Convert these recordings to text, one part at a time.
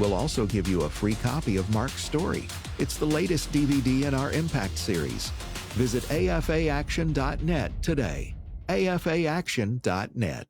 We'll also give you a free copy of Mark's story. It's the latest DVD in our Impact series. Visit afaaction.net today. afaaction.net.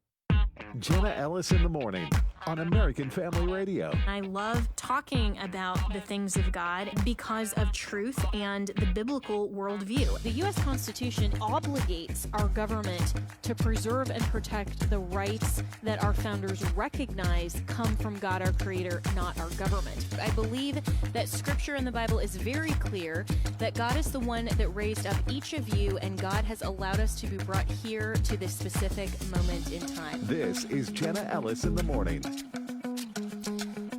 Jenna Ellis in the morning on American Family Radio. I love talking about the things of God because of truth and the biblical worldview. The U.S. Constitution obligates our government to preserve and protect the rights that our founders recognize come from God, our Creator, not our government. I believe that Scripture in the Bible is very clear that God is the one that raised up each of you, and God has allowed us to be brought here to this specific moment in time. This is Jenna Ellis in the morning.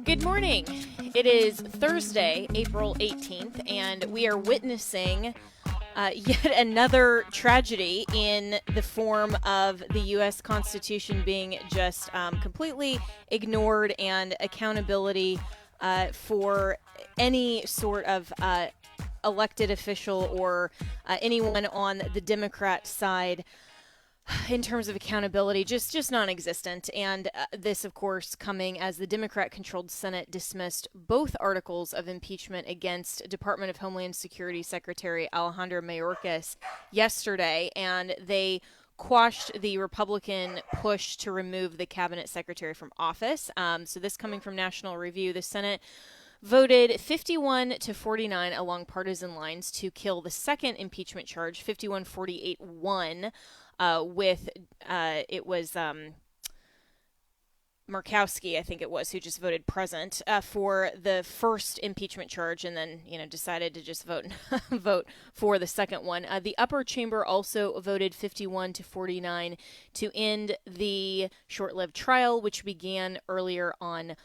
Good morning. It is Thursday, April 18th, and we are witnessing yet another tragedy in the form of the U.S. Constitution being just completely ignored, and accountability for any sort of elected official or anyone on the Democrat side in terms of accountability, just non-existent. And this, of course, coming as the Democrat-controlled Senate dismissed both articles of impeachment against Department of Homeland Security Secretary Alejandro Mayorkas yesterday, and they quashed the Republican push to remove the cabinet secretary from office. So this coming from National Review, the Senate voted 51 to 49 along partisan lines to kill the second impeachment charge, 51-48-1. It was Murkowski, I think it was, who just voted present for the first impeachment charge, and then decided to just vote for the second one. The upper chamber also voted 51 to 49 to end the short-lived trial, which began earlier on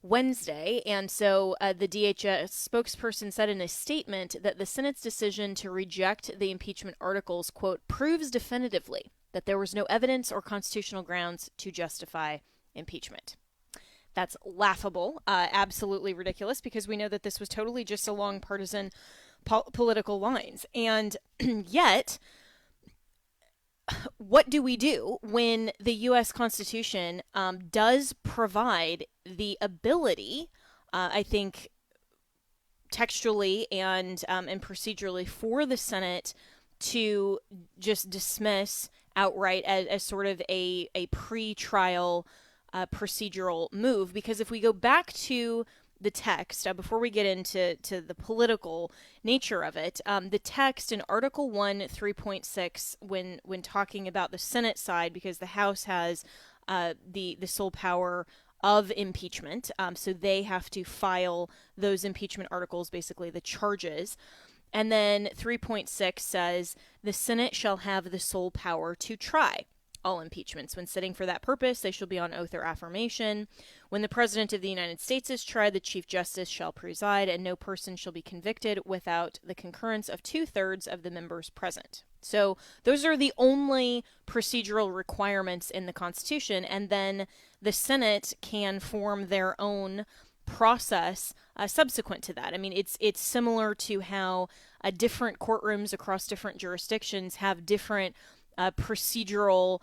Wednesday. And so the DHS spokesperson said in a statement that the Senate's decision to reject the impeachment articles, quote, proves definitively that there was no evidence or constitutional grounds to justify impeachment. That's laughable, absolutely ridiculous, because we know that this was totally just along partisan political lines. And yet, what do we do when the U.S. Constitution does provide the ability, I think, textually and procedurally, for the Senate to just dismiss outright as sort of a pre-trial procedural move? Because if we go back to the text, before we get into the political nature of it, the text in Article 1, 3.6, when talking about the Senate side, because the House has the sole power of impeachment, so they have to file those impeachment articles, basically the charges. And then 3.6 says, the Senate shall have the sole power to try all impeachments. When sitting for that purpose, they shall be on oath or affirmation. When the President of the United States is tried, the Chief Justice shall preside, and no person shall be convicted without the concurrence of 2/3 of the members present. So those are the only procedural requirements in the Constitution, and then the Senate can form their own process subsequent to that. I mean, it's similar to how different courtrooms across different jurisdictions have different procedural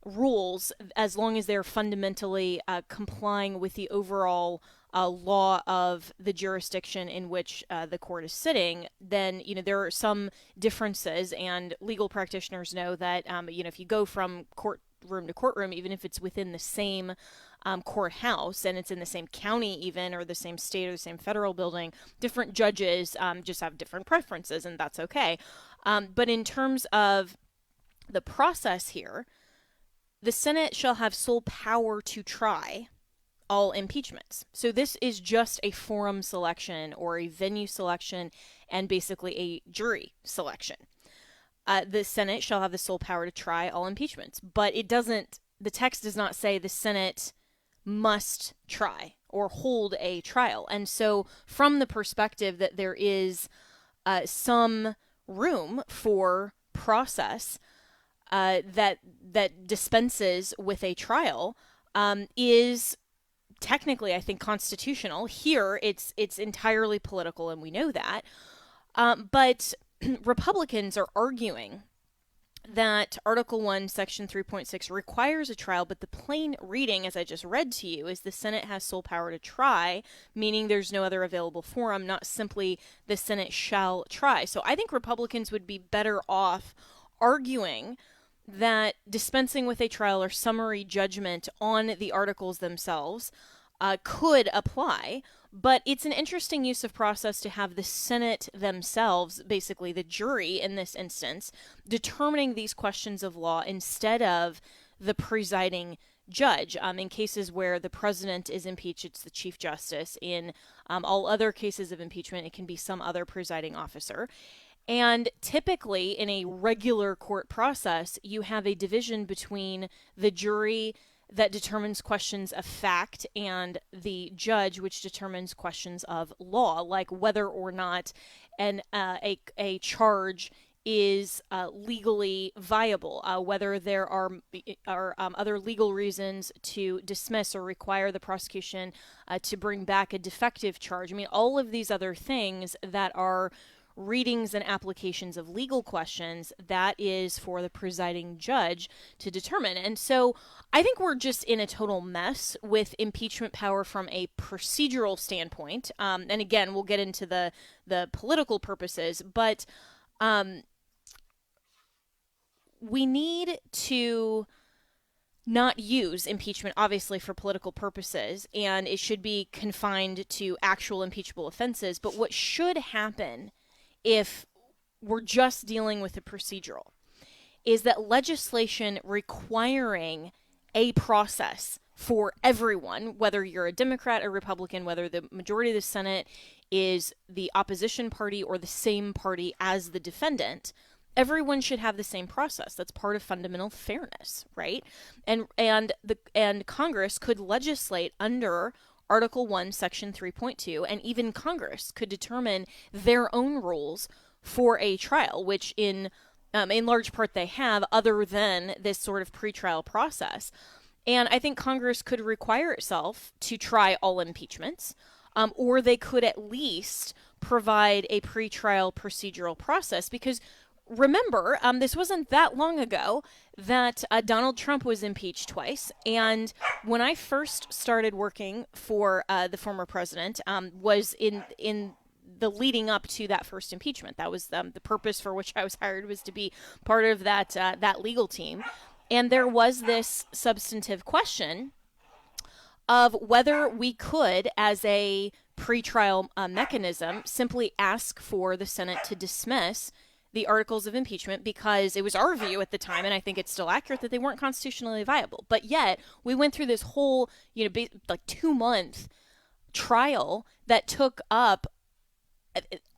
rules, as long as they're fundamentally complying with the overall law of the jurisdiction in which the court is sitting. Then there are some differences, and legal practitioners know that if you go from courtroom to courtroom, even if it's within the same courthouse and it's in the same county even, or the same state or the same federal building, different judges just have different preferences, and that's okay. But in terms of the process here, the Senate shall have sole power to try all impeachments. So this is just a forum selection or a venue selection, and basically a jury selection. The Senate shall have the sole power to try all impeachments, but the text does not say the Senate must try or hold a trial. And so from the perspective that there is some room for process that dispenses with a trial, is technically, I think, constitutional. Here, it's entirely political, and we know that. But Republicans are arguing that Article 1, Section 3.6 requires a trial, but the plain reading, as I just read to you, is the Senate has sole power to try, meaning there's no other available forum, not simply the Senate shall try. So I think Republicans would be better off arguing that dispensing with a trial or summary judgment on the articles themselves could apply, but it's an interesting use of process to have the Senate themselves, basically the jury in this instance, determining these questions of law instead of the presiding judge. In cases where the president is impeached, it's the Chief Justice. In all other cases of impeachment, it can be some other presiding officer. And typically, in a regular court process, you have a division between the jury that determines questions of fact and the judge, which determines questions of law, like whether or not a charge is legally viable, whether there are other legal reasons to dismiss or require the prosecution to bring back a defective charge. I mean, all of these other things that are readings and applications of legal questions, that is for the presiding judge to determine. And so I think we're just in a total mess with impeachment power from a procedural standpoint. And again, we'll get into the political purposes, but we need to not use impeachment, obviously, for political purposes, and it should be confined to actual impeachable offenses. But what should happen if we're just dealing with the procedural is that legislation requiring a process for everyone, whether you're a Democrat or Republican, whether the majority of the Senate is the opposition party or the same party as the defendant, everyone should have the same process. That's part of fundamental fairness, right? And Congress could legislate under Article 1, Section 3.2, and even Congress could determine their own rules for a trial, which in large part they have, other than this sort of pretrial process. And I think Congress could require itself to try all impeachments, or they could at least provide a pretrial procedural process, because remember, this wasn't that long ago that Donald Trump was impeached twice. And when I first started working for the former president, was in the leading up to that first impeachment. That was the purpose for which I was hired, was to be part of that legal team. And there was this substantive question of whether we could, as a pretrial mechanism, simply ask for the Senate to dismiss the articles of impeachment, because it was our view at the time, and I think it's still accurate, that they weren't constitutionally viable. But yet we went through this whole, like 2-month trial that took up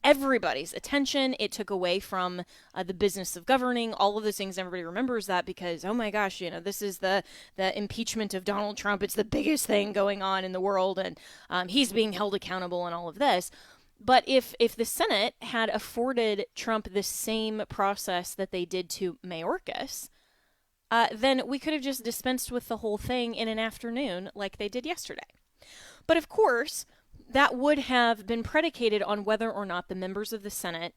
everybody's attention. It took away from the business of governing, all of those things. Everybody remembers that because, oh my gosh, this is the impeachment of Donald Trump. It's the biggest thing going on in the world, and he's being held accountable and all of this. But if the Senate had afforded Trump the same process that they did to Mayorkas, then we could have just dispensed with the whole thing in an afternoon like they did yesterday. But of course, that would have been predicated on whether or not the members of the Senate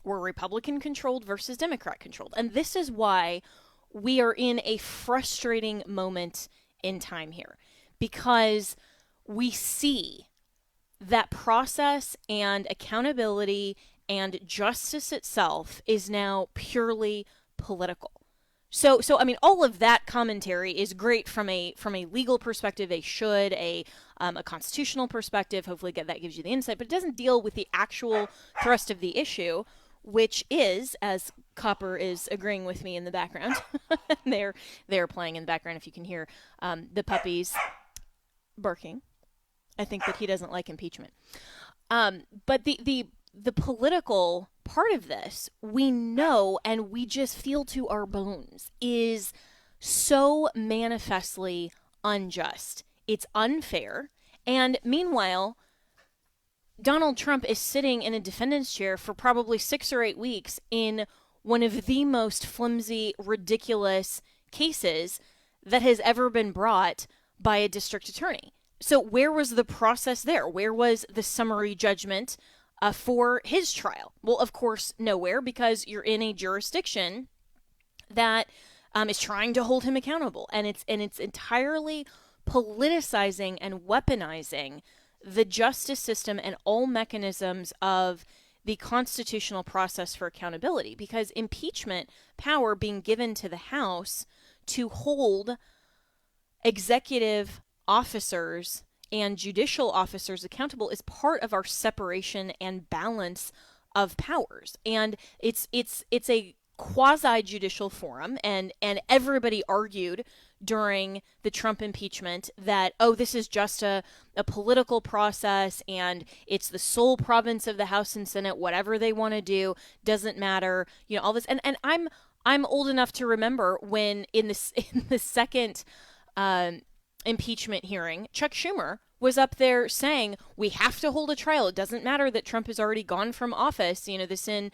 were Republican-controlled versus Democrat-controlled. And this is why we are in a frustrating moment in time here, because we see that process and accountability and justice itself is now purely political. So I mean, all of that commentary is great from a legal perspective. A constitutional perspective. Hopefully, that gives you the insight, but it doesn't deal with the actual thrust of the issue, which is, as Copper is agreeing with me in the background, they're playing in the background. If you can hear the puppies barking. I think that he doesn't like impeachment. But the political part of this, we know, and we just feel to our bones, is so manifestly unjust. It's unfair. And meanwhile, Donald Trump is sitting in a defendant's chair for probably 6 or 8 weeks in one of the most flimsy, ridiculous cases that has ever been brought by a district attorney. So where was the process there? Where was the summary judgment for his trial? Well, of course, nowhere, because you're in a jurisdiction that is trying to hold him accountable, and it's entirely politicizing and weaponizing the justice system and all mechanisms of the constitutional process for accountability, because impeachment power being given to the House to hold executive officers and judicial officers accountable is part of our separation and balance of powers. And it's a quasi-judicial forum, and everybody argued during the Trump impeachment that, oh, this is just a political process and it's the sole province of the House and Senate, whatever they want to do doesn't matter, all this. And I'm old enough to remember when in the second impeachment hearing, Chuck Schumer was up there saying, we have to hold a trial. It doesn't matter that Trump has already gone from office, this in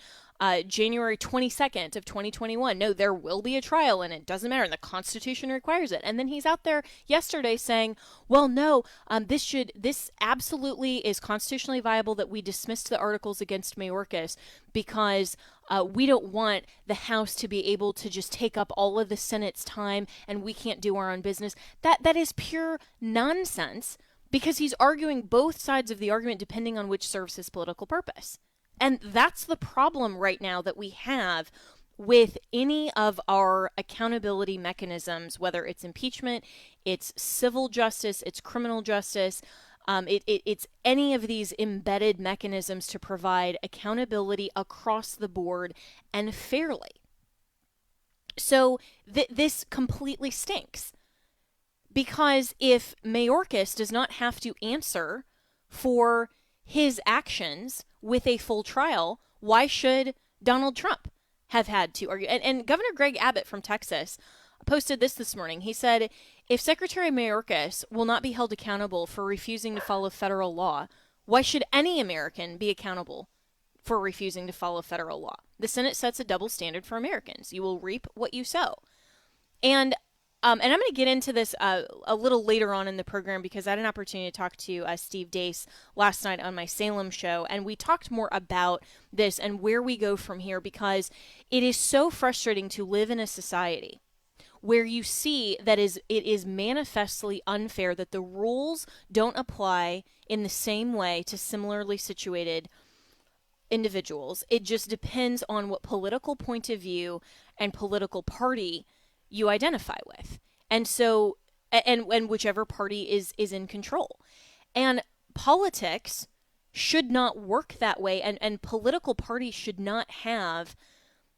January 22nd of 2021. No, there will be a trial and it doesn't matter. And the Constitution requires it. And then he's out there yesterday saying, well, no, this absolutely is constitutionally viable that we dismissed the articles against Mayorkas because we don't want the House to be able to just take up all of the Senate's time and we can't do our own business. That is pure nonsense, because he's arguing both sides of the argument depending on which serves his political purpose. And that's the problem right now that we have with any of our accountability mechanisms, whether it's impeachment, it's civil justice, it's criminal justice, it's any of these embedded mechanisms to provide accountability across the board and fairly. So this completely stinks. Because if Mayorkas does not have to answer for his actions with a full trial, why should Donald Trump have had to argue? And Governor Greg Abbott from Texas posted this morning. He said, if Secretary Mayorkas will not be held accountable for refusing to follow federal law, why should any American be accountable for refusing to follow federal law? The Senate sets a double standard for Americans. You will reap what you sow. And I'm going to get into this a little later on in the program, because I had an opportunity to talk to Steve Deace last night on my Salem show, and we talked more about this and where we go from here, because it is so frustrating to live in a society where you see that it is manifestly unfair, that the rules don't apply in the same way to similarly situated individuals. It just depends on what political point of view and political party you identify with. And so, and whichever party is in control. And politics should not work that way, and political parties should not have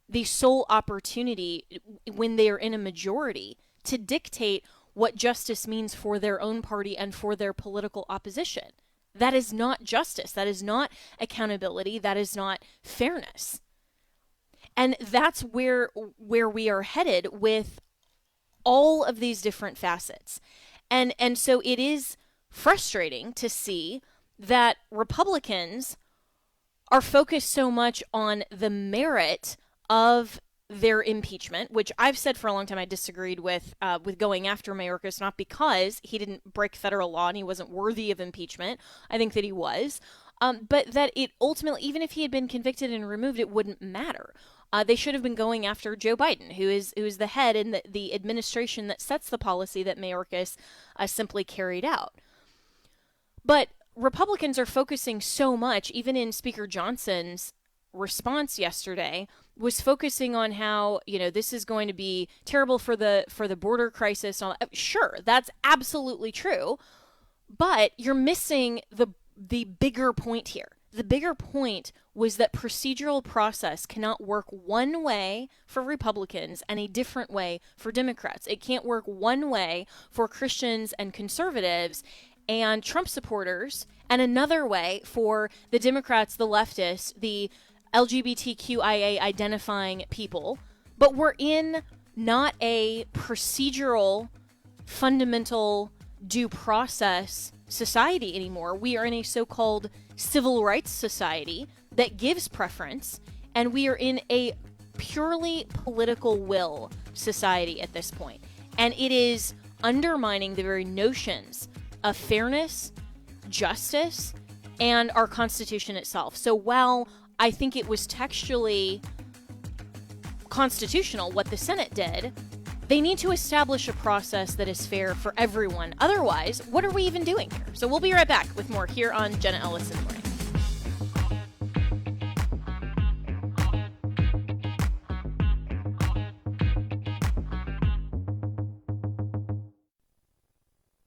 the sole opportunity when they are in a majority to dictate what justice means for their own party and for their political opposition. That is not justice. That is not accountability. That is not fairness. And that's where we are headed with all of these different facets. And so it is frustrating to see that Republicans are focused so much on the merit of their impeachment, which I've said for a long time I disagreed with going after Mayorkas, not because he didn't break federal law and he wasn't worthy of impeachment. I think that he was. But that it ultimately, even if he had been convicted and removed, it wouldn't matter. They should have been going after Joe Biden, who is the head in the administration that sets the policy that Mayorkas simply carried out. But Republicans are focusing so much, even in Speaker Johnson's response yesterday, was focusing on how, this is going to be terrible for the border crisis. Sure, that's absolutely true, but you're missing the bigger point here. The bigger point was that procedural process cannot work one way for Republicans and a different way for Democrats. It can't work one way for Christians and conservatives and Trump supporters, and another way for the Democrats, the leftists, the LGBTQIA identifying people. But we're in not a procedural, fundamental due process society anymore. We are in a so-called civil rights society that gives preference, and we are in a purely political will society at this point. And it is undermining the very notions of fairness, justice, and our Constitution itself. So while I think it was textually constitutional what the Senate did. They need to establish a process that is fair for everyone. Otherwise, what are we even doing here? So we'll be right back with more here on Jenna Ellis in the Morning.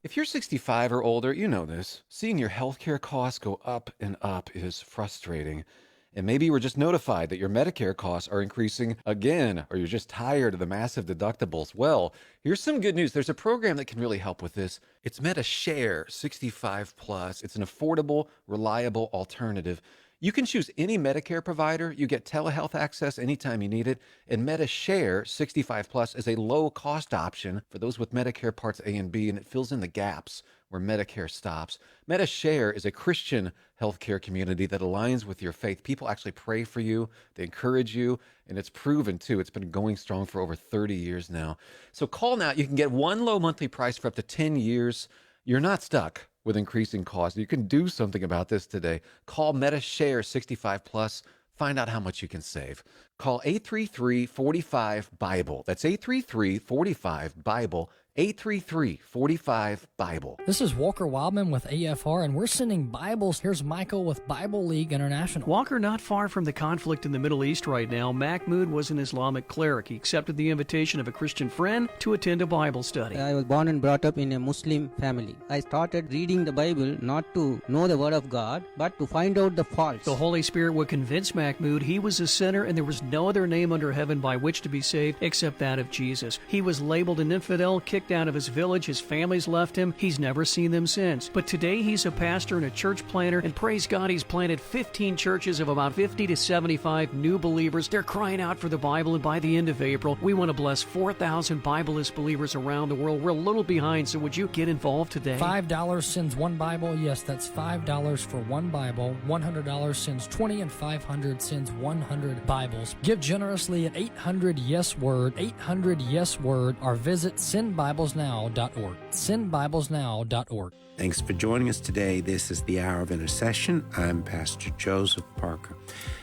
If you're 65 or older, you know this. Seeing your healthcare costs go up and up is frustrating. And maybe you were just notified that your Medicare costs are increasing again, or you're just tired of the massive deductibles. Well, here's some good news. There's a program that can really help with this. It's MediShare 65 Plus. It's an affordable, reliable alternative. You can choose any Medicare provider. You get telehealth access anytime you need it. And MediShare 65 Plus is a low-cost option for those with Medicare Parts A and B, and it fills in the gaps where Medicare stops. MediShare is a Christian healthcare community that aligns with your faith. People actually pray for you. They encourage you, and it's proven, too. It's been going strong for over 30 years now. So call now. You can get one low monthly price for up to 10 years. You're not stuck with increasing costs. You can do something about this today. Call MediShare 65 Plus. Find out how much you can save. Call 833-45-BIBLE. That's 833-45-BIBLE. 833-45-BIBLE. This is Walker Wildman with AFR, and we're sending Bibles. Here's Michael with Bible League International. Walker, not far from the conflict in the Middle East right now, Mahmoud was an Islamic cleric. He accepted the invitation of a Christian friend to attend a Bible study. I was born and brought up in a Muslim family. I started reading the Bible not to know the Word of God, but to find out the faults. The Holy Spirit would convince Mahmoud he was a sinner and there was no other name under heaven by which to be saved except that of Jesus. He was labeled an infidel, kicked out of his village, his family's left him, he's never seen them since. But today he's a pastor and a church planter, and praise God he's planted 15 churches of about 50 to 75 new believers. They're crying out for the Bible, and by the end of April, we want to bless 4,000 Bibleless believers around the world. We're a little behind, so would you get involved today? $5 sends one Bible. Yes, that's $5 for one Bible. $100 sends 20, and $500 sends 100 Bibles. Give generously at 800-YES-WORD, 800-YES-WORD, or visit sendbiblesnow.org. Sendbiblesnow.org. Thanks for joining us today. This is the Hour of Intercession. I'm Pastor Joseph Parker.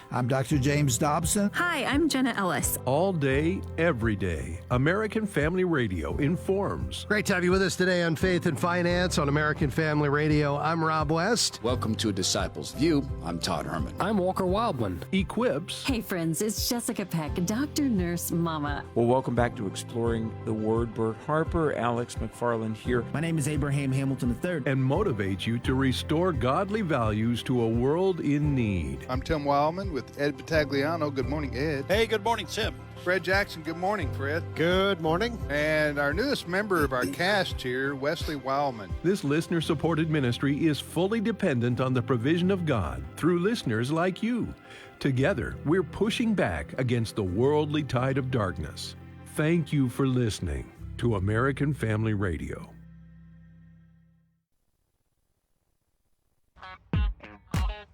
I'm Dr. James Dobson. Hi, I'm Jenna Ellis. All day, every day, American Family Radio informs. Great to have you with us today on Faith and Finance on American Family Radio. I'm Rob West. Welcome to Disciples View. I'm Todd Herman. I'm Walker Wildman. Equips. Hey friends, it's Jessica Peck, Dr. Nurse Mama. Well, welcome back to Exploring the Word. Bert Harper, Alex McFarland here. My name is Abraham Hamilton III. And motivate you to restore godly values to a world in need. I'm Tim Wildman with Ed Battagliano. Good morning, Ed. Hey, good morning, Tim. Fred Jackson. Good morning, Fred. Good morning. And our newest member of our cast here, Wesley Wildman. This listener-supported ministry is fully dependent on the provision of God through listeners like you. Together, we're pushing back against the worldly tide of darkness. Thank you for listening to American Family Radio.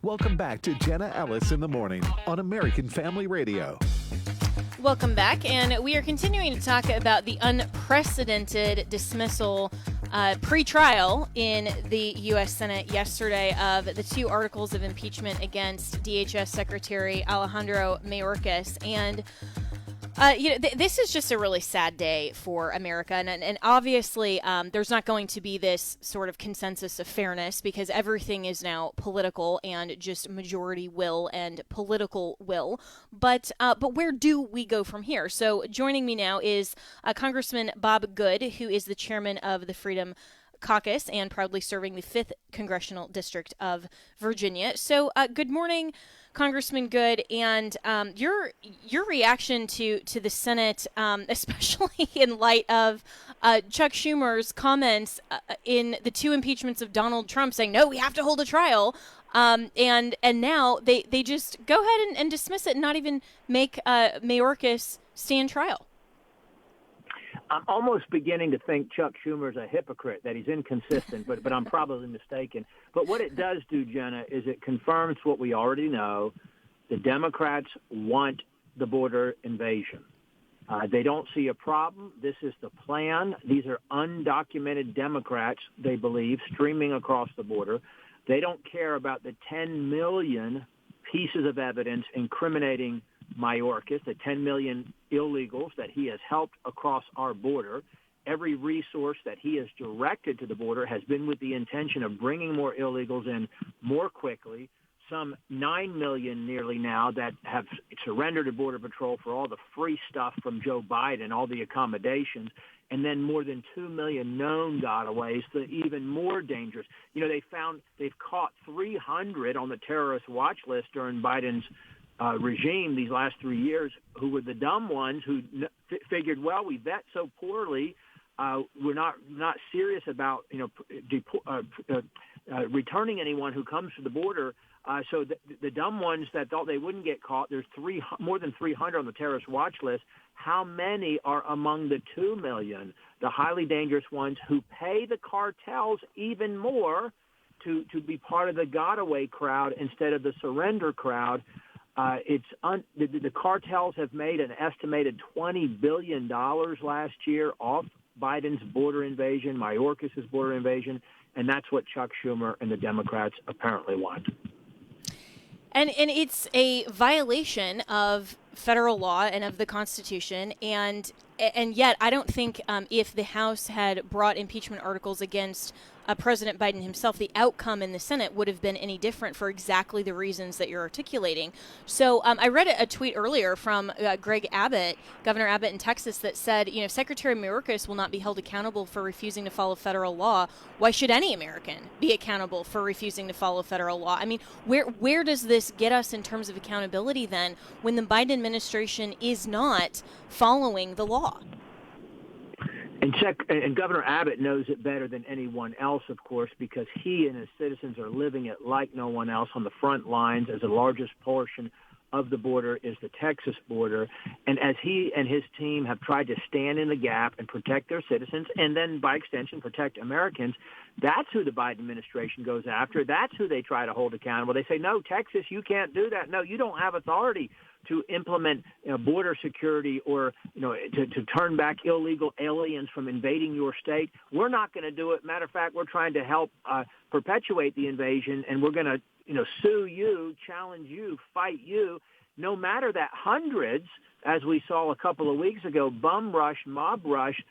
Welcome back to Jenna Ellis in the Morning on American Family Radio. Welcome back, and we are continuing to talk about the unprecedented dismissal pre-trial in the U.S. Senate yesterday of the two articles of impeachment against DHS Secretary Alejandro Mayorkas. And this is just a really sad day for America, and obviously there's not going to be this sort of consensus of fairness because everything is now political and just majority will and political will. But where do we go from here? So joining me now is Congressman Bob Good, who is the chairman of the Freedom Caucus and proudly serving the 5th Congressional District of Virginia. So good morning, Congressman Good, and your reaction to the Senate, especially in light of Chuck Schumer's comments in the two impeachments of Donald Trump, saying no, we have to hold a trial, and now they just go ahead and dismiss it and not even make Mayorkas stand trial. I'm almost beginning to think Chuck Schumer's a hypocrite, that he's inconsistent, but I'm probably mistaken. But what it does do, Jenna, is it confirms what we already know. The Democrats want the border invasion. They don't see a problem. This is the plan. These are undocumented Democrats, they believe, streaming across the border. They don't care about the 10 million pieces of evidence incriminating Mayorkas, the 10 million illegals that he has helped across our border. Every resource that he has directed to the border has been with the intention of bringing more illegals in more quickly. Some 9 million nearly now that have surrendered to Border Patrol for all the free stuff from Joe Biden, all the accommodations, and then more than 2 million known gotaways, the even more dangerous. You know, they've caught 300 on the terrorist watch list during Biden's regime these last 3 years, who were the dumb ones who figured, well, we vet so poorly, we're not serious about returning anyone who comes to the border. So the dumb ones that thought they wouldn't get caught, there's more than 300 on the terrorist watch list. How many are among the 2 million, the highly dangerous ones who pay the cartels even more to be part of the Gotaway crowd instead of the surrender crowd? The cartels have made an estimated $20 billion last year off Biden's border invasion, Mayorkas' border invasion, and that's what Chuck Schumer and the Democrats apparently want. And it's a violation of federal law and of the Constitution, and yet I don't think if the House had brought impeachment articles against President Biden himself, the outcome in the Senate would have been any different for exactly the reasons that you're articulating. So I read a tweet earlier from Greg Abbott, Governor Abbott in Texas, that said, Secretary Mayorkas will not be held accountable for refusing to follow federal law. Why should any American be accountable for refusing to follow federal law? I mean, where does this get us in terms of accountability then when the Biden administration is not following the law? And Governor Abbott knows it better than anyone else, of course, because he and his citizens are living it like no one else on the front lines, as the largest portion of the border is the Texas border. And as he and his team have tried to stand in the gap and protect their citizens, and then by extension protect Americans, that's who the Biden administration goes after. That's who they try to hold accountable. They say, no, Texas, you can't do that. No, you don't have authority to implement border security or to turn back illegal aliens from invading your state. We're not going to do it. Matter of fact, we're trying to help perpetuate the invasion, and we're going to sue you, challenge you, fight you, no matter that hundreds, as we saw a couple of weeks ago, bum rush, mob rush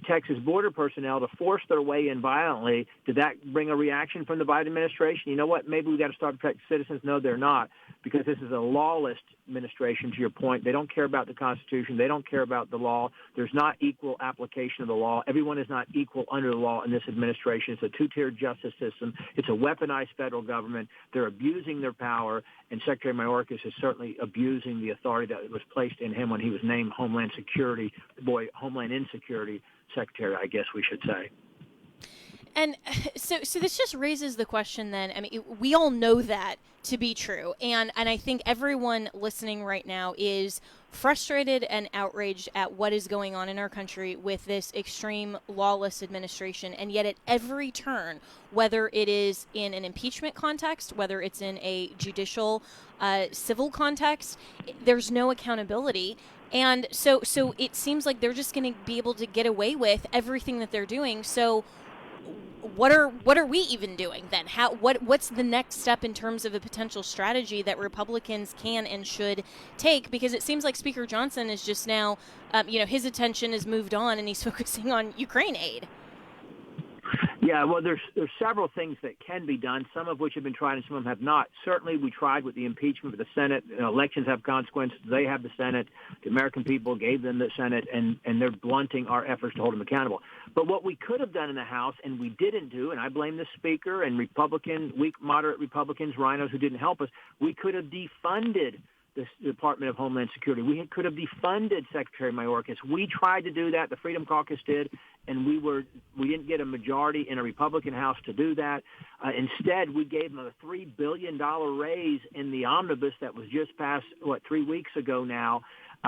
Texas border personnel to force their way in violently. Did that bring a reaction from the Biden administration? You know what? Maybe we got to start protecting citizens. No, they're not, because this is a lawless administration, to your point. They don't care about the Constitution. They don't care about the law. There's not equal application of the law. Everyone is not equal under the law in this administration. It's a two-tiered justice system. It's a weaponized federal government. They're abusing their power, and Secretary Mayorkas is certainly abusing the authority that was placed in him when he was named Homeland Insecurity Secretary, I guess we should say. And so this just raises the question then, I mean, we all know that to be true. And I think everyone listening right now is frustrated and outraged at what is going on in our country with this extreme lawless administration. And yet at every turn, whether it is in an impeachment context, whether it's in a judicial, civil context, there's no accountability. And so it seems like they're just going to be able to get away with everything that they're doing. So what are we even doing then? What's the next step in terms of a potential strategy that Republicans can and should take? Because it seems like Speaker Johnson is just now, his attention has moved on and he's focusing on Ukraine aid. Yeah, well, there's several things that can be done, some of which have been tried and some of them have not. Certainly, we tried with the impeachment of the Senate. Elections have consequences. They have the Senate. The American people gave them the Senate, and they're blunting our efforts to hold them accountable. But what we could have done in the House, and we didn't do, and I blame the Speaker and weak, moderate Republicans, rhinos who didn't help us, we could have defunded the Department of Homeland Security. We could have defunded Secretary Mayorkas. We tried to do that. The Freedom Caucus did, and we didn't get a majority in a Republican House to do that. Instead, we gave them a $3 billion raise in the omnibus that was just passed, 3 weeks ago now.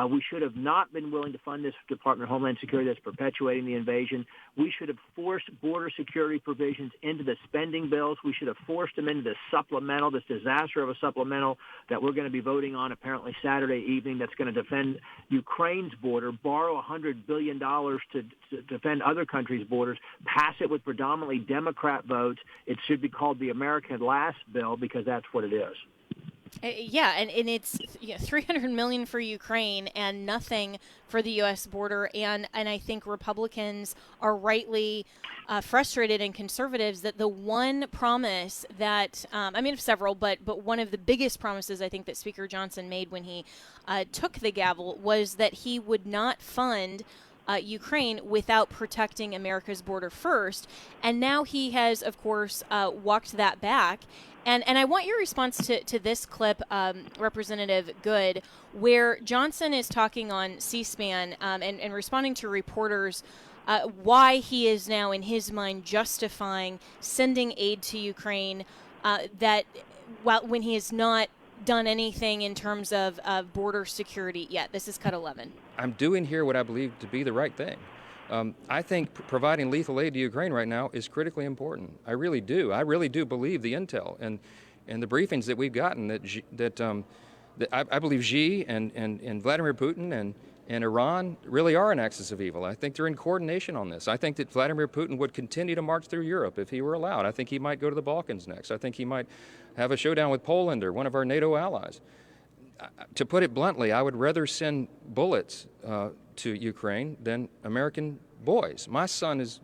We should have not been willing to fund this Department of Homeland Security that's perpetuating the invasion. We should have forced border security provisions into the spending bills. We should have forced them into this supplemental, this disaster of a supplemental that we're going to be voting on apparently Saturday evening that's going to defend Ukraine's border, borrow $100 billion to defend other countries' borders, pass it with predominantly Democrat votes. It should be called the American Last Bill because that's what it is. Yeah, and it's $300 million for Ukraine and nothing for the U.S. border, and I think Republicans are rightly frustrated, and conservatives, that the one promise that several, but one of the biggest promises I think that Speaker Johnson made when he took the gavel was that he would not fund Ukraine without protecting America's border first, and now he has, of course, walked that back. And I want your response to this clip, Representative Good, where Johnson is talking on C-SPAN and responding to reporters why he is now, in his mind, justifying sending aid to Ukraine when he has not done anything in terms of border security yet. This is cut 11. I'm doing here what I believe to be the right thing. I think providing lethal aid to Ukraine right now is critically important. I really do. I really do believe the intel and the briefings that we've gotten that I believe Xi and Vladimir Putin and Iran really are an axis of evil. I think they're in coordination on this. I think that Vladimir Putin would continue to march through Europe if he were allowed. I think he might go to the Balkans next. I think he might have a showdown with Poland or one of our NATO allies. To put it bluntly, I would rather send bullets to Ukraine than American boys. My son is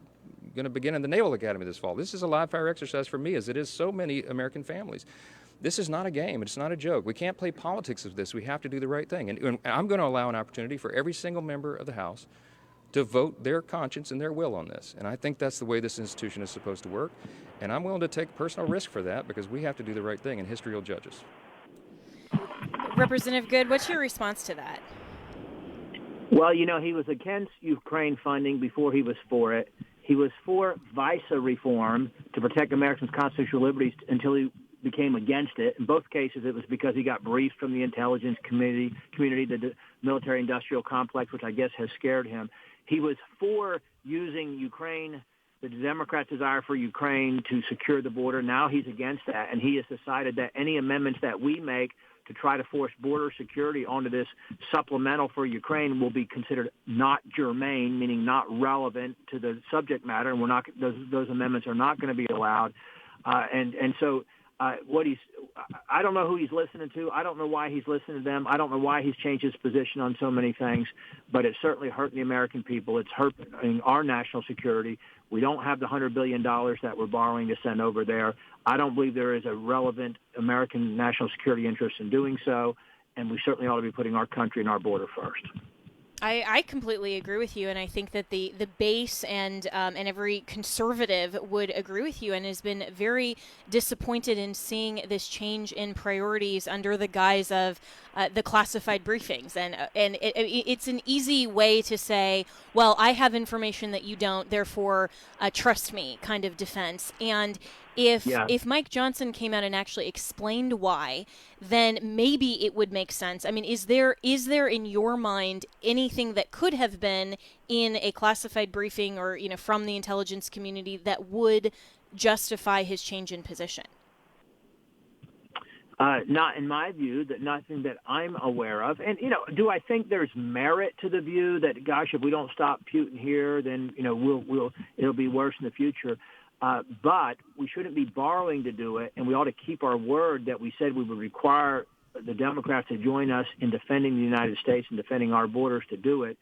going to begin in the Naval Academy this fall. This is a live fire exercise for me, as it is so many American families. This is not a game. It's not a joke. We can't play politics of this. We have to do the right thing. And I'm going to allow an opportunity for every single member of the House to vote their conscience and their will on this. And I think that's the way this institution is supposed to work. And I'm willing to take personal risk for that because we have to do the right thing, and history will judge us. Representative Good, what's your response to that? Well, he was against Ukraine funding before he was for it. He was for visa reform to protect Americans' constitutional liberties until he became against it. In both cases, it was because he got briefs from the intelligence community, the military-industrial complex, which I guess has scared him. He was for using Ukraine, the Democrats' desire for Ukraine to secure the border. Now he's against that, and he has decided that any amendments that we make to try to force border security onto this supplemental for Ukraine will be considered not germane, meaning not relevant to the subject matter, and those amendments are not going to be allowed. So I don't know who he's listening to. I don't know why he's listening to them. I don't know why he's changed his position on so many things, but it's certainly hurting the American people. It's hurting our national security. We don't have the $100 billion that we're borrowing to send over there. I don't believe there is a relevant American national security interest in doing so, and we certainly ought to be putting our country and our border first. I completely agree with you, and I think that the base and every conservative would agree with you, and has been very disappointed in seeing this change in priorities under the guise of the classified briefings. And it's an easy way to say, well, I have information that you don't, therefore trust me, kind of defense. And if Mike Johnson came out and actually explained why, then maybe it would make sense. I mean, is there in your mind anything that could have been in a classified briefing or from the intelligence community that would justify his change in position? Not in my view, nothing that I'm aware of. And, do I think there's merit to the view that, gosh, if we don't stop Putin here, then, it'll be worse in the future. But we shouldn't be borrowing to do it, and we ought to keep our word that we said we would require the Democrats to join us in defending the United States and defending our borders to do it.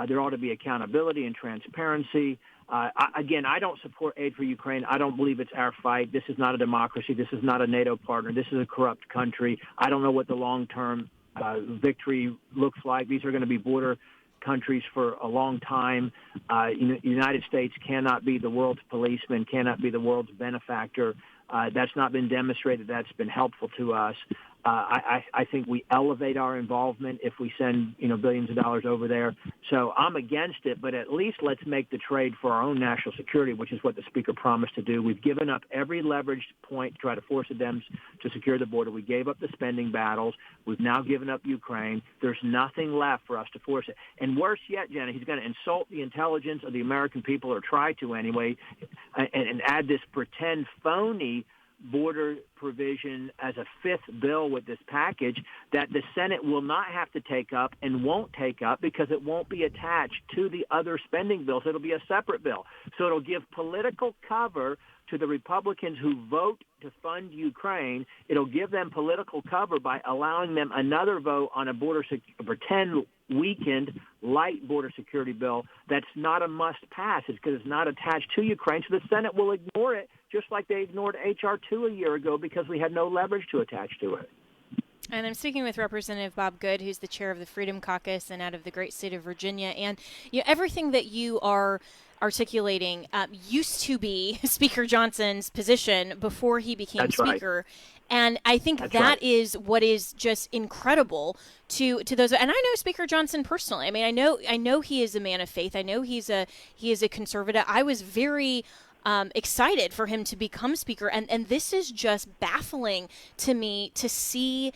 There ought to be accountability and transparency. I don't support aid for Ukraine. I don't believe it's our fight. This is not a democracy. This is not a NATO partner. This is a corrupt country. I don't know what the long-term victory looks like. These are going to be border countries for a long time. United States cannot be the world's policeman, cannot be the world's benefactor. That's not been demonstrated. That's been helpful to us. I think we elevate our involvement if we send billions of dollars over there. So I'm against it, but at least let's make the trade for our own national security, which is what the Speaker promised to do. We've given up every leveraged point to try to force the Dems to secure the border. We gave up the spending battles. We've now given up Ukraine. There's nothing left for us to force it. And worse yet, Jenna, he's going to insult the intelligence of the American people, or try to anyway, and add this pretend phony border provision as a fifth bill with this package that the Senate will not have to take up and won't take up because it won't be attached to the other spending bills. It'll be a separate bill. So it'll give political cover to the Republicans who vote to fund Ukraine. It'll give them political cover by allowing them another vote on a pretend weakened light border security bill that's not a must-pass. It's because it's not attached to Ukraine, so the Senate will ignore it, just like they ignored H.R. 2 a year ago because we had no leverage to attach to it. And I'm speaking with Representative Bob Good, who's the chair of the Freedom Caucus and out of the great state of Virginia. And everything that you are articulating used to be Speaker Johnson's position before he became Speaker. Right. And I think that is what is just incredible to those. And I know Speaker Johnson personally. I mean, I know he is a man of faith. I know he is a conservative. I was very excited for him to become Speaker. And this is just baffling to me to see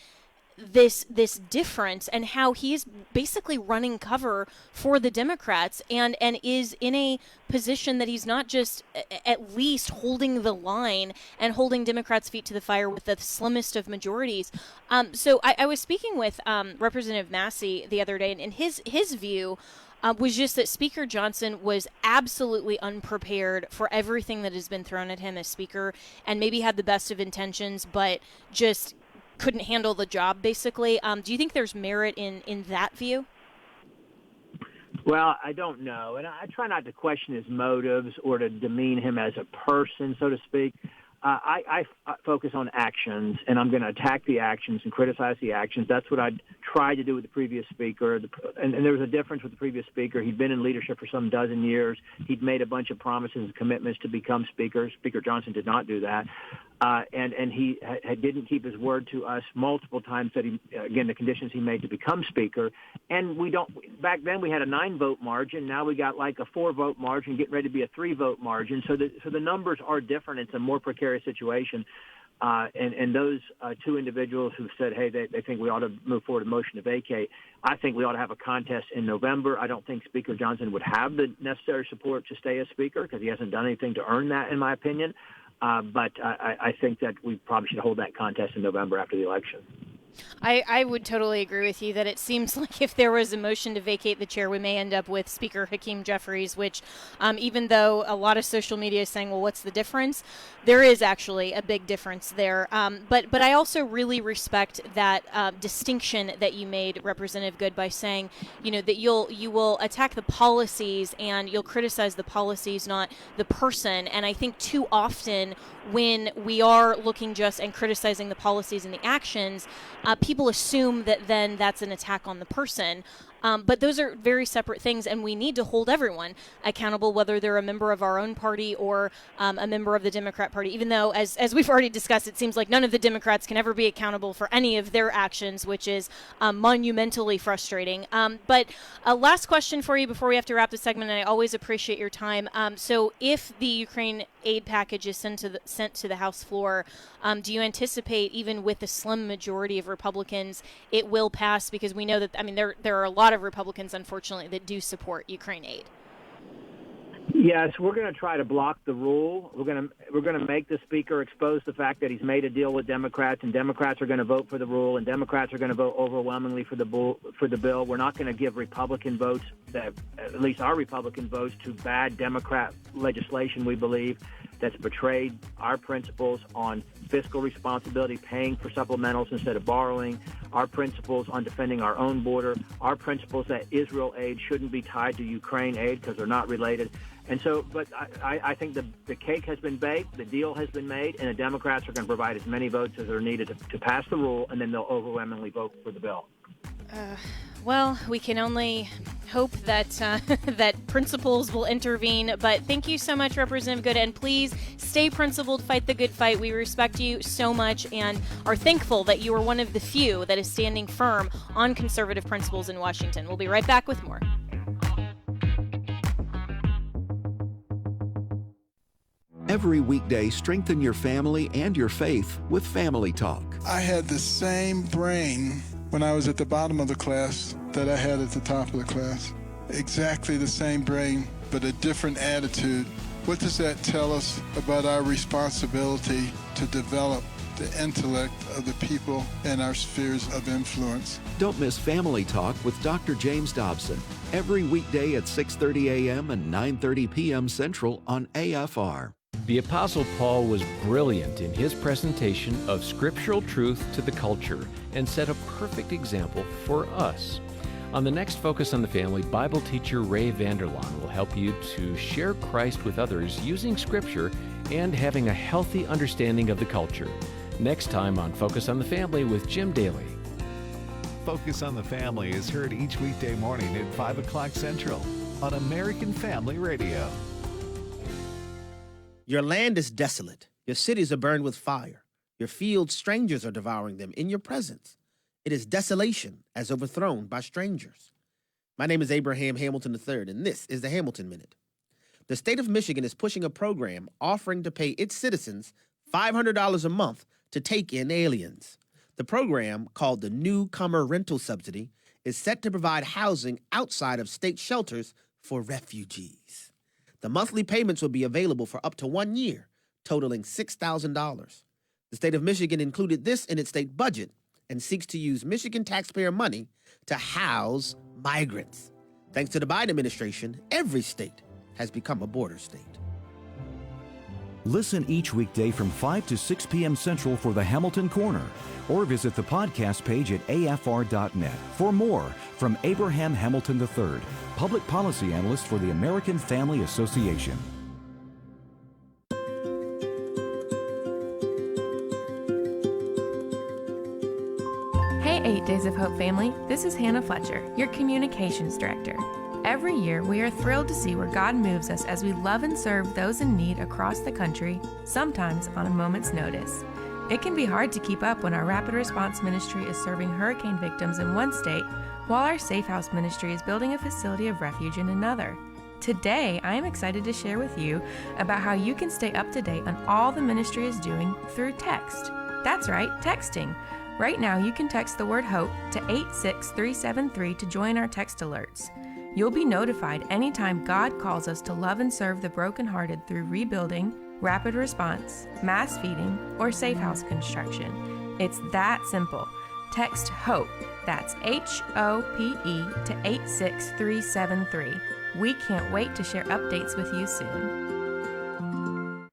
this difference and how he is basically running cover for the Democrats and is in a position that he's not just at least holding the line and holding Democrats' feet to the fire with the slimmest of majorities. So I was speaking with Representative Massey the other day, and his view was just that Speaker Johnson was absolutely unprepared for everything that has been thrown at him as Speaker, and maybe had the best of intentions, but just couldn't handle the job, basically. Do you think there's merit in that view? Well, I don't know, and I try not to question his motives or to demean him as a person, so to speak. I focus on actions, and I'm going to attack the actions and criticize the actions. That's what I tried to do with the previous speaker. And there was a difference with the previous speaker. He'd been in leadership for some dozen years. He'd made a bunch of promises and commitments to become Speaker. Speaker Johnson did not do that. And he didn't keep his word to us multiple times that the conditions he made to become Speaker. And back then we had a 9-vote margin. Now we got like a 4-vote margin, getting ready to be a 3-vote margin. So the numbers are different. It's a more precarious situation. And those two individuals who said, hey, they think we ought to move forward a motion to vacate, I think we ought to have a contest in November. I don't think Speaker Johnson would have the necessary support to stay as Speaker because he hasn't done anything to earn that, in my opinion. But I think that we probably should hold that contest in November after the election. I would totally agree with you that it seems like if there was a motion to vacate the chair, we may end up with Speaker Hakeem Jeffries, which even though a lot of social media is saying, well, what's the difference? There is actually a big difference there. But I also really respect that distinction that you made, Representative Good, by saying, that you will attack the policies and you'll criticize the policies, not the person. And I think too often when we are looking just and criticizing the policies and the actions, people assume that then that's an attack on the person. But those are very separate things, and we need to hold everyone accountable, whether they're a member of our own party or a member of the Democrat Party, even though, as we've already discussed, it seems like none of the Democrats can ever be accountable for any of their actions, which is monumentally frustrating. But a last question for you before we have to wrap the segment, and I always appreciate your time. So if the Ukraine aid package is sent to the House floor, do you anticipate, even with the slim majority of Republicans, it will pass? Because we know that, there are a lot of Republicans, unfortunately, that do support Ukraine aid. Yes, we're going to try to block the rule. We're going to make the Speaker expose the fact that he's made a deal with Democrats, and Democrats are going to vote for the rule, and Democrats are going to vote overwhelmingly for the bill. We're not going to give Republican votes, at least our Republican votes, to bad Democrat legislation, we believe, that's betrayed our principles on fiscal responsibility, paying for supplementals instead of borrowing, our principles on defending our own border, our principles that Israel aid shouldn't be tied to Ukraine aid because they're not related. And so, but I think the cake has been baked, the deal has been made, and the Democrats are going to provide as many votes as are needed to pass the rule, and then they'll overwhelmingly vote for the bill. Well, we can only hope that that principles will intervene. But thank you so much, Representative Good, and please stay principled, fight the good fight. We respect you so much and are thankful that you are one of the few that is standing firm on conservative principles in Washington. We'll be right back with more. Every weekday, strengthen your family and your faith with Family Talk. I had the same brain when I was at the bottom of the class that I had at the top of the class. Exactly the same brain, but a different attitude. What does that tell us about our responsibility to develop the intellect of the people in our spheres of influence? Don't miss Family Talk with Dr. James Dobson every weekday at 6:30 a.m. and 9:30 p.m. Central on AFR. The Apostle Paul was brilliant in his presentation of scriptural truth to the culture and set a perfect example for us. On the next Focus on the Family, Bible teacher Ray Vanderlaan will help you to share Christ with others using Scripture and having a healthy understanding of the culture. Next time on Focus on the Family with Jim Daly. Focus on the Family is heard each weekday morning at 5 o'clock Central on American Family Radio. Your land is desolate. Your cities are burned with fire. Your fields, strangers are devouring them in your presence. It is desolation as overthrown by strangers. My name is Abraham Hamilton III, and this is the Hamilton Minute. The state of Michigan is pushing a program offering to pay its citizens $500 a month to take in aliens. The program, called the Newcomer Rental Subsidy, is set to provide housing outside of state shelters for refugees. The monthly payments will be available for up to 1 year, totaling $6,000. The state of Michigan included this in its state budget and seeks to use Michigan taxpayer money to house migrants. Thanks to the Biden administration, every state has become a border state. Listen each weekday from 5 to 6 p.m. Central for the Hamilton Corner, or visit the podcast page at afr.net for more from Abraham Hamilton III, Public Policy Analyst for the American Family Association. Hey 8 Days of Hope family, this is Hannah Fletcher, your Communications Director. Every year, we are thrilled to see where God moves us as we love and serve those in need across the country, sometimes on a moment's notice. It can be hard to keep up when our Rapid Response Ministry is serving hurricane victims in one state, while our Safe House Ministry is building a facility of refuge in another. Today, I am excited to share with you about how you can stay up to date on all the ministry is doing through text. That's right, texting. Right now, you can text the word HOPE to 86373 to join our text alerts. You'll be notified anytime God calls us to love and serve the brokenhearted through rebuilding, rapid response, mass feeding, or safe house construction. It's that simple. Text HOPE, that's HOPE, to 86373. We can't wait to share updates with you soon.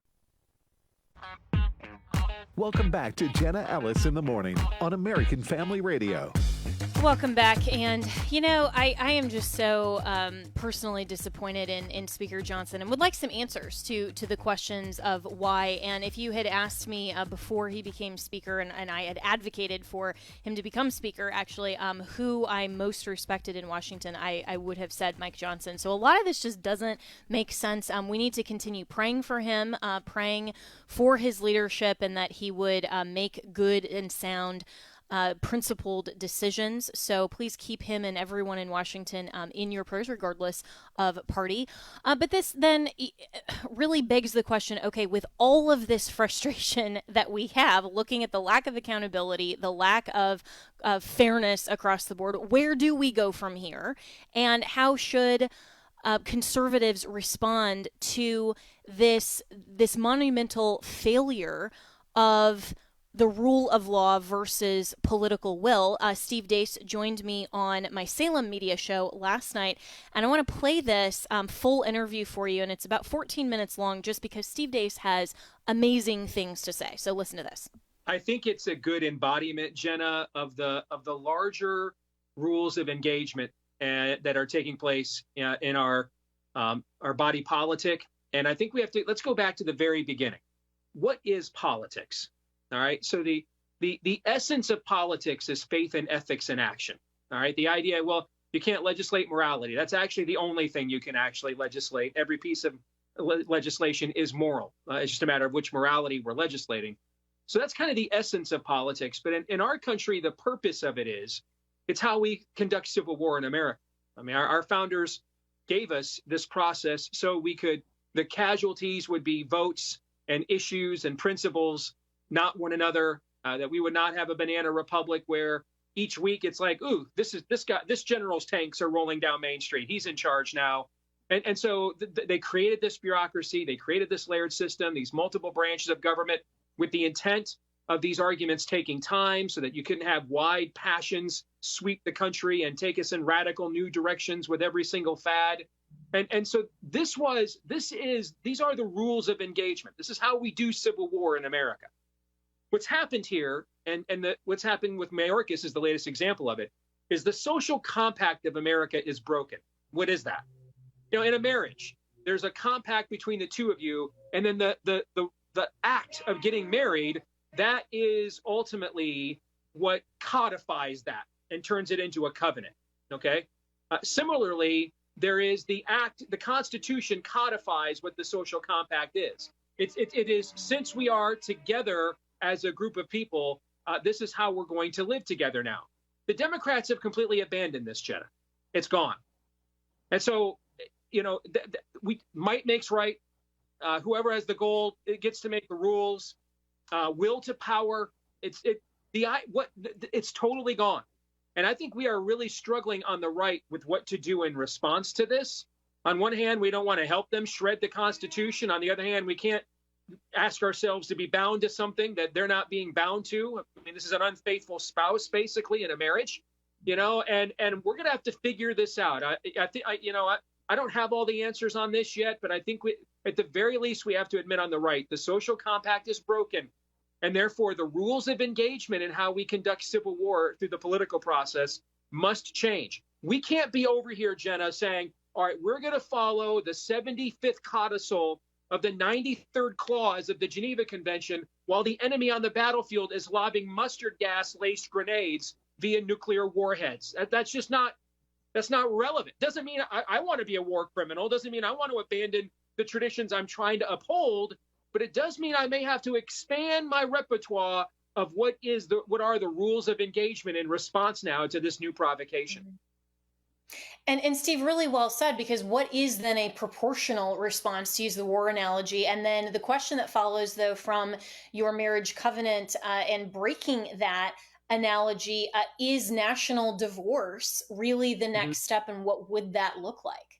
Welcome back to Jenna Ellis in the Morning on American Family Radio. Welcome back. And, you know, I am just so personally disappointed in Speaker Johnson and would like some answers to the questions of why. And if you had asked me before he became Speaker and I had advocated for him to become Speaker, actually, who I most respected in Washington, I would have said Mike Johnson. So a lot of this just doesn't make sense. We need to continue praying for him, praying for his leadership and that he would make good and sound principled decisions. So please keep him and everyone in Washington in your prayers, regardless of party. But this then really begs the question, okay, with all of this frustration that we have, looking at the lack of accountability, the lack of fairness across the board, where do we go from here? And how should conservatives respond to this monumental failure of the rule of law versus political will? Steve Deace joined me on my Salem media show last night, and I want to play this full interview for you, and it's about 14 minutes long just because Steve Deace has amazing things to say. So listen to this. I think it's a good embodiment, Jenna, of the larger rules of engagement that are taking place in our body politic. And I think we have to, let's go back to the very beginning. What is politics? All right. So the essence of politics is faith and ethics in action. All right. The idea, well, you can't legislate morality. That's actually the only thing you can actually legislate. Every piece of legislation is moral. It's just a matter of which morality we're legislating. So that's kind of the essence of politics. But in our country, the purpose of it is it's how we conduct civil war in America. I mean, our founders gave us this process so the casualties would be votes and issues and principles, not one another, that we would not have a banana republic where each week it's like, ooh, this general's tanks are rolling down Main Street. He's in charge now. And so they created this bureaucracy. They created this layered system, these multiple branches of government with the intent of these arguments taking time so that you couldn't have wide passions sweep the country and take us in radical new directions with every single fad. And so these are the rules of engagement. This is how we do civil war in America. What's happened here, what's happened with Mayorkas is the latest example of it, is the social compact of America is broken. What is that? In a marriage, there's a compact between the two of you, and then the act of getting married, that is ultimately what codifies that and turns it into a covenant. Okay. Similarly, there is the Constitution codifies what the social compact is. It is, since we are together as a group of people, this is how we're going to live together now. The Democrats have completely abandoned this, Jenna. It's gone. And so, might makes right. Whoever has the goal, it gets to make the rules. Will to power, it's totally gone. And I think we are really struggling on the right with what to do in response to this. On one hand, we don't want to help them shred the Constitution. On the other hand, we can't ask ourselves to be bound to something that they're not being bound to. I mean, this is an unfaithful spouse, basically, in a marriage, and we're going to have to figure this out. I don't have all the answers on this yet, but I think at the very least, we have to admit on the right, the social compact is broken. And therefore, the rules of engagement and how we conduct civil war through the political process must change. We can't be over here, Jenna, saying, all right, we're going to follow the 75th codicil of the 93rd clause of the Geneva Convention while the enemy on the battlefield is lobbing mustard gas-laced grenades via nuclear warheads. That's not relevant. Doesn't mean I want to be a war criminal. Doesn't mean I want to abandon the traditions I'm trying to uphold. But it does mean I may have to expand my repertoire of what are the rules of engagement in response now to this new provocation. And Steve, really well said, because what is then a proportional response, to use the war analogy? And then the question that follows, though, from your marriage covenant and breaking that analogy, is national divorce really the next step, and what would that look like?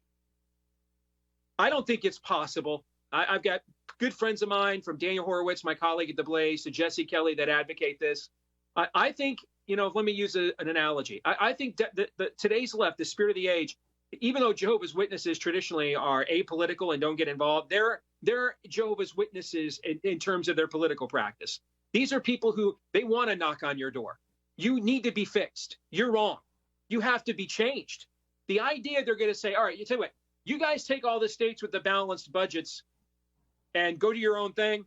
I don't think it's possible. I've got good friends of mine, from Daniel Horowitz, my colleague at the Blaze, to Jesse Kelly, that advocate this. I think, let me use an analogy. I think that today's left, the spirit of the age, even though Jehovah's Witnesses traditionally are apolitical and don't get involved, they're Jehovah's Witnesses in terms of their political practice. These are people who, they want to knock on your door. You need to be fixed. You're wrong. You have to be changed. The idea they're going to say, all right, you tell you what, you guys take all the states with the balanced budgets and go to your own thing.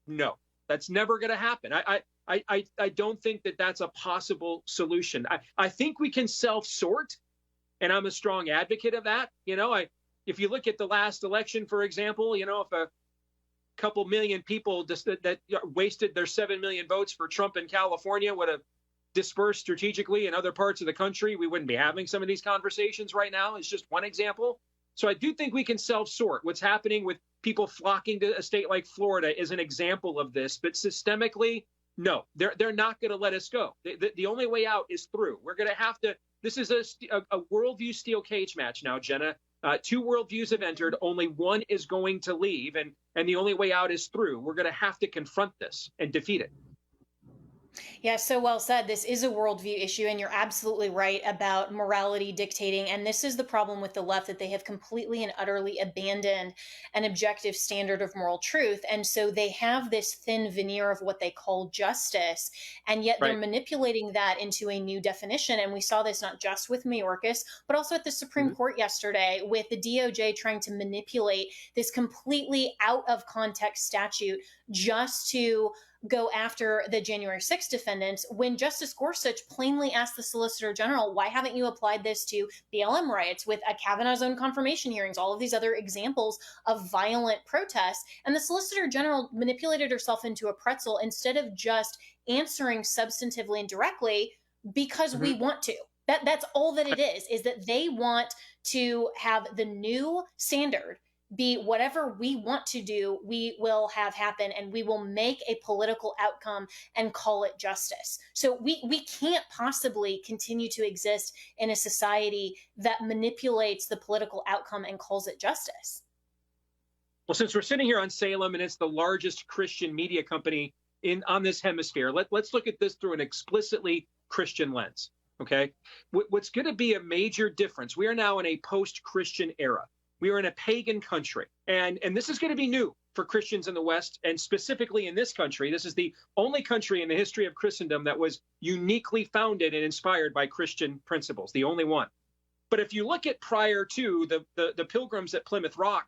No, that's never going to happen. I don't think that that's a possible solution. I think we can self-sort, and I'm a strong advocate of that. If you look at the last election, for example, if a couple million people that wasted their 7 million votes for Trump in California would have dispersed strategically in other parts of the country, we wouldn't be having some of these conversations right now. It's just one example. So I do think we can self-sort. What's happening with people flocking to a state like Florida is an example of this. But systemically, no, they're not going to let us go. The only way out is through. We're going to have to. This is a worldview steel cage match now, Jenna. Two worldviews have entered. Only one is going to leave, and the only way out is through. We're going to have to confront this and defeat it. Yeah, so well said. This is a worldview issue, and you're absolutely right about morality dictating. And this is the problem with the left, that they have completely and utterly abandoned an objective standard of moral truth. And so they have this thin veneer of what they call justice, and yet they're manipulating that into a new definition. And we saw this not just with Mayorkas, but also at the Supreme Court yesterday, with the DOJ trying to manipulate this completely out of context statute just to go after the January 6th defendants, when Justice Gorsuch plainly asked the Solicitor General, why haven't you applied this to BLM riots, with Kavanaugh's own confirmation hearings, all of these other examples of violent protests? And the Solicitor General manipulated herself into a pretzel instead of just answering substantively and directly, because we want to. That's all that it is that they want to have the new standard be whatever we want to do, we will have happen, and we will make a political outcome and call it justice. So we can't possibly continue to exist in a society that manipulates the political outcome and calls it justice. Well, since we're sitting here on Salem, and it's the largest Christian media company on this hemisphere, let's look at this through an explicitly Christian lens. Okay, what's going to be a major difference? We are now in a post-Christian era. We are in a pagan country. And this is going to be new for Christians in the West, and specifically in this country. This is the only country in the history of Christendom that was uniquely founded and inspired by Christian principles, the only one. But if you look at prior to the Pilgrims at Plymouth Rock,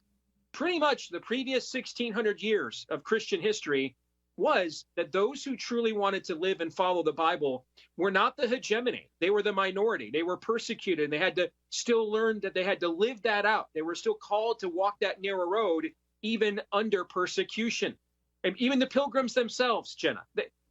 pretty much the previous 1,600 years of Christian history was that those who truly wanted to live and follow the Bible were not the hegemony. They were the minority. They were persecuted, and they had to still learn that they had to live that out. They were still called to walk that narrow road, even under persecution. And even the Pilgrims themselves, Jenna,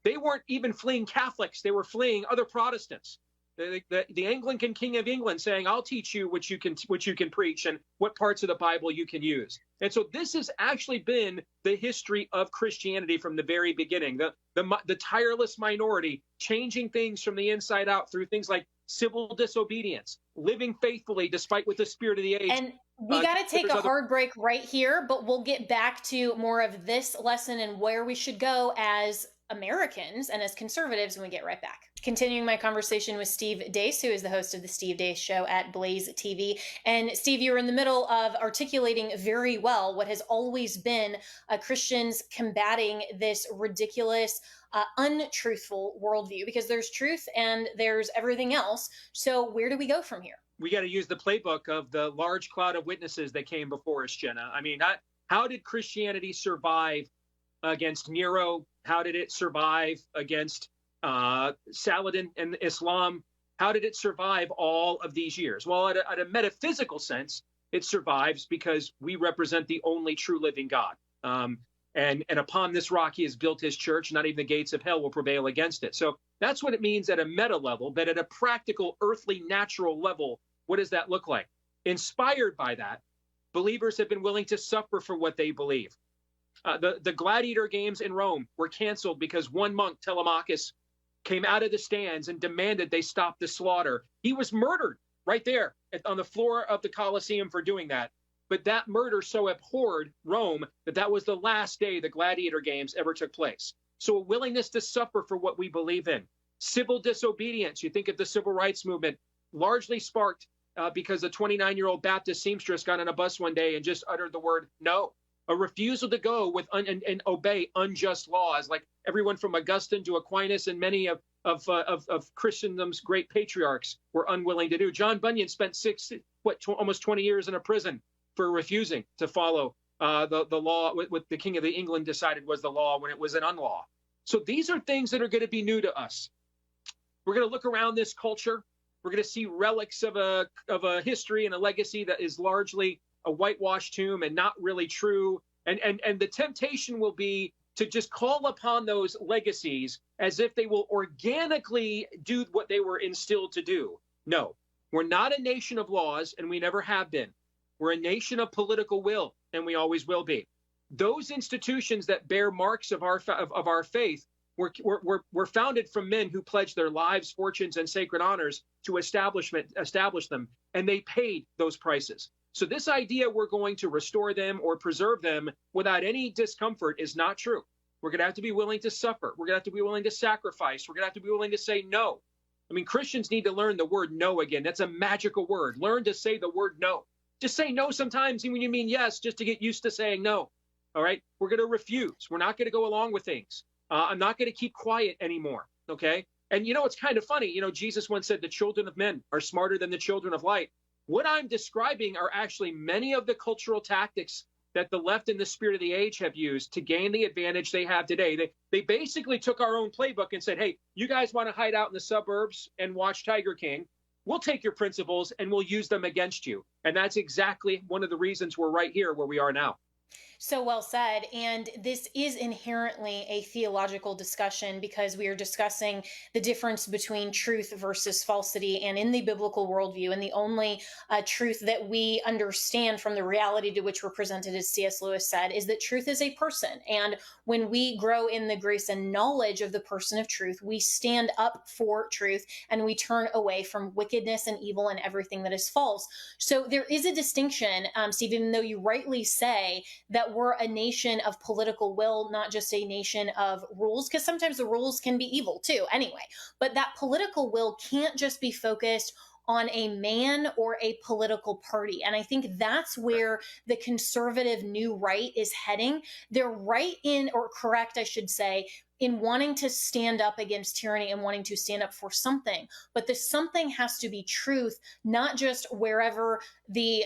they weren't even fleeing Catholics. They were fleeing other Protestants. The Anglican King of England saying, I'll teach you what you can preach and what parts of the Bible you can use. And so this has actually been the history of Christianity from the very beginning. The tireless minority changing things from the inside out through things like civil disobedience, living faithfully despite what the spirit of the age. And we got to take a hard break right here, but we'll get back to more of this lesson and where we should go as Americans and as conservatives when we get right back. Continuing my conversation with Steve Deace, who is the host of the Steve Deace Show at Blaze TV. And Steve, you were in the middle of articulating very well what has always been Christians combating this ridiculous, untruthful worldview, because there's truth and there's everything else. So where do we go from here? We got to use the playbook of the large cloud of witnesses that came before us, Jenna. I mean, how did Christianity survive against Nero? How did it survive against Saladin and Islam? How did it survive all of these years? Well, at a metaphysical sense, it survives because we represent the only true living God. And upon this rock he has built his church, not even the gates of hell will prevail against it. So that's what it means at a meta level, but at a practical, earthly, natural level, what does that look like? Inspired by that, believers have been willing to suffer for what they believe. The gladiator games in Rome were canceled because one monk, Telemachus, came out of the stands and demanded they stop the slaughter. He was murdered right there on the floor of the Colosseum for doing that. But that murder so abhorred Rome that was the last day the gladiator games ever took place. So a willingness to suffer for what we believe in. Civil disobedience, you think of the civil rights movement, largely sparked because a 29-year-old Baptist seamstress got on a bus one day and just uttered the word no. A refusal to go with and obey unjust laws, like everyone from Augustine to Aquinas and many of Christendom's great patriarchs were unwilling to do. John Bunyan spent almost 20 years in a prison for refusing to follow the law, what the King of England decided was the law when it was an unlaw. So these are things that are going to be new to us. We're going to look around this culture. We're going to see relics of a history and a legacy that is largely a whitewashed tomb and not really true. And the temptation will be to just call upon those legacies as if they will organically do what they were instilled to do. No, we're not a nation of laws, and we never have been. We're a nation of political will, and we always will be. Those institutions that bear marks of our faith were founded from men who pledged their lives, fortunes, and sacred honors to establish them, and they paid those prices. So this idea we're going to restore them or preserve them without any discomfort is not true. We're going to have to be willing to suffer. We're going to have to be willing to sacrifice. We're going to have to be willing to say no. I mean, Christians need to learn the word no again. That's a magical word. Learn to say the word no. Just say no sometimes when you mean yes, just to get used to saying no. All right? We're going to refuse. We're not going to go along with things. I'm not going to keep quiet anymore. Okay? And it's kind of funny. Jesus once said the children of men are smarter than the children of light. What I'm describing are actually many of the cultural tactics that the left and the spirit of the age have used to gain the advantage they have today. They basically took our own playbook and said, hey, you guys want to hide out in the suburbs and watch Tiger King? We'll take your principles and we'll use them against you. And that's exactly one of the reasons we're right here where we are now. So well said. And this is inherently a theological discussion because we are discussing the difference between truth versus falsity. And in the biblical worldview, and the only truth that we understand from the reality to which we're presented, as C.S. Lewis said, is that truth is a person. And when we grow in the grace and knowledge of the person of truth, we stand up for truth and we turn away from wickedness and evil and everything that is false. So there is a distinction, Steve, even though you rightly say that we're a nation of political will, not just a nation of rules, because sometimes the rules can be evil too anyway. But that political will can't just be focused on a man or a political party. And I think that's where the conservative new right is heading. They're right in, or correct, I should say, in wanting to stand up against tyranny and wanting to stand up for something. But the something has to be truth, not just wherever the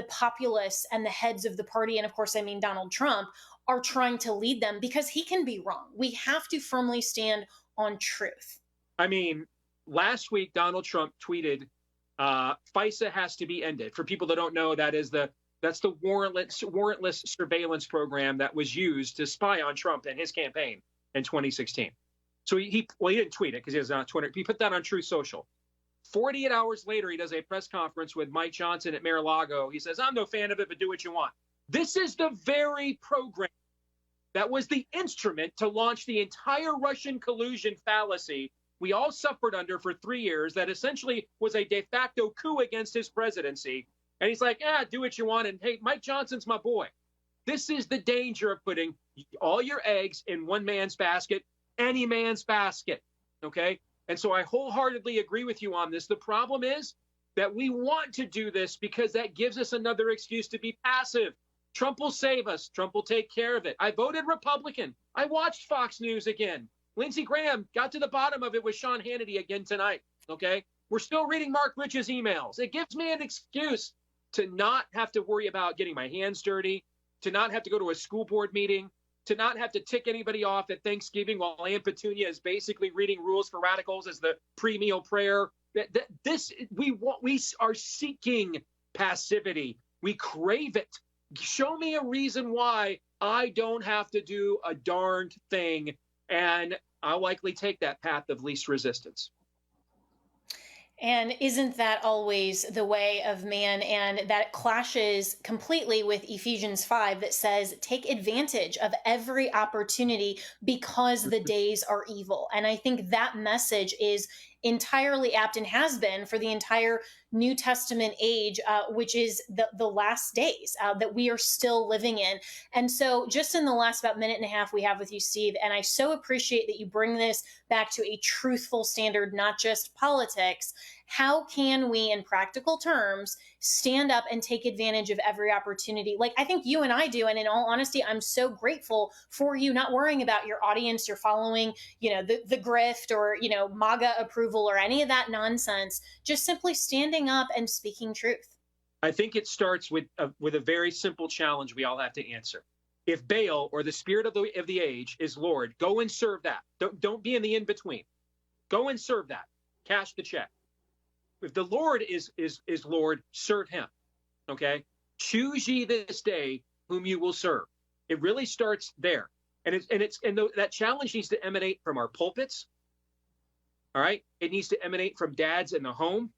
populace and the heads of the party, and of course I mean Donald Trump, are trying to lead them, because he can be wrong. We have to firmly stand on truth. I mean, last week Donald Trump tweeted, FISA has to be ended. For people that don't know, that's the warrantless surveillance program that was used to spy on Trump and his campaign in 2016. So he didn't tweet it because he was on Twitter. He put that on Truth Social. 48 hours later, he does a press conference with Mike Johnson at Mar-a-Lago. He says, I'm no fan of it, but do what you want. This is the very program that was the instrument to launch the entire Russian collusion fallacy we all suffered under for 3 years, that essentially was a de facto coup against his presidency. And he's like, do what you want. And hey, Mike Johnson's my boy. This is the danger of putting all your eggs in one man's basket, any man's basket. Okay. And so I wholeheartedly agree with you on this. The problem is that we want to do this because that gives us another excuse to be passive. Trump will save us. Trump will take care of it. I voted Republican. I watched Fox News again. Lindsey Graham got to the bottom of it with Sean Hannity again tonight. Okay. We're still reading Mark Rich's emails. It gives me an excuse to not have to worry about getting my hands dirty, to not have to go to a school board meeting, to not have to tick anybody off at Thanksgiving while Ann Petunia is basically reading Rules for Radicals as the pre-meal prayer. We are seeking passivity. We crave it. Show me a reason why I don't have to do a darned thing, and I'll likely take that path of least resistance. And isn't that always the way of man? And that clashes completely with Ephesians 5 that says, take advantage of every opportunity because the days are evil. And I think that message is entirely apt and has been for the entire New Testament age, which is the last days that we are still living in. And so just in the last about minute and a half we have with you, Steve, and I so appreciate that you bring this back to a truthful standard, not just politics. How can we, in practical terms, stand up and take advantage of every opportunity? Like I think you and I do. And in all honesty, I'm so grateful for you not worrying about your audience, your following, the grift or, MAGA approval or any of that nonsense, just simply standing up and speaking truth. I think it starts with a very simple challenge we all have to answer. If Baal or the spirit of the age is Lord, go and serve that. Don't be in the in-between. Go and serve that. Cash the check. If the Lord is Lord, serve him. Okay? Choose ye this day whom you will serve. It really starts there. And that challenge needs to emanate from our pulpits. All right? It needs to emanate from dads in the home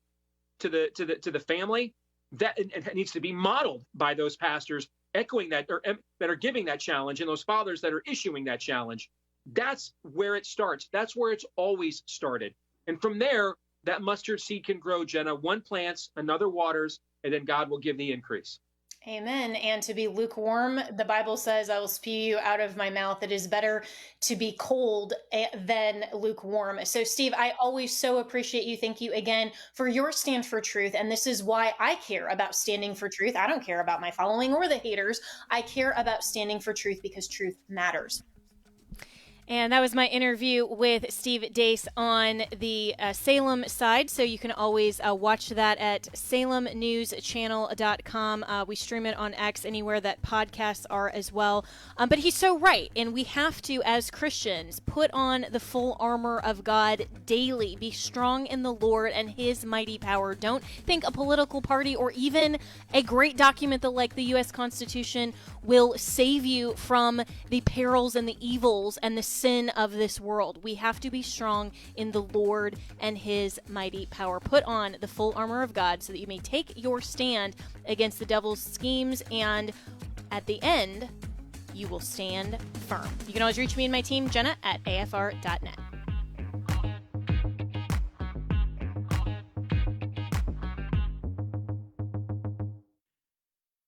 to the family. That it needs to be modeled by those pastors echoing that, or that are giving that challenge, and those fathers that are issuing that challenge. That's where it starts. That's where it's always started. And from there, that mustard seed can grow, Jenna. One plants, another waters, and then God will give the increase. Amen. And to be lukewarm, the Bible says, I will spew you out of my mouth. It is better to be cold than lukewarm. So, Steve, I always so appreciate you. Thank you again for your stand for truth. And this is why I care about standing for truth. I don't care about my following or the haters. I care about standing for truth because truth matters. And that was my interview with Steve Deace on the Salem side. So you can always watch that at salemnewschannel.com. We stream it on X, anywhere that podcasts are as well. But he's so right. And we have to, as Christians, put on the full armor of God daily. Be strong in the Lord and his mighty power. Don't think a political party or even a great document like the U.S. Constitution will save you from the perils and the evils and the sin of this world. We have to be strong in the Lord and his mighty power. Put on the full armor of God so that you may take your stand against the devil's schemes, and at the end, you will stand firm. You can always reach me and my team, Jenna, at afr.net.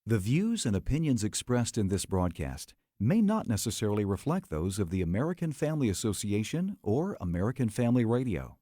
The views and opinions expressed in this broadcast may not necessarily reflect those of the American Family Association or American Family Radio.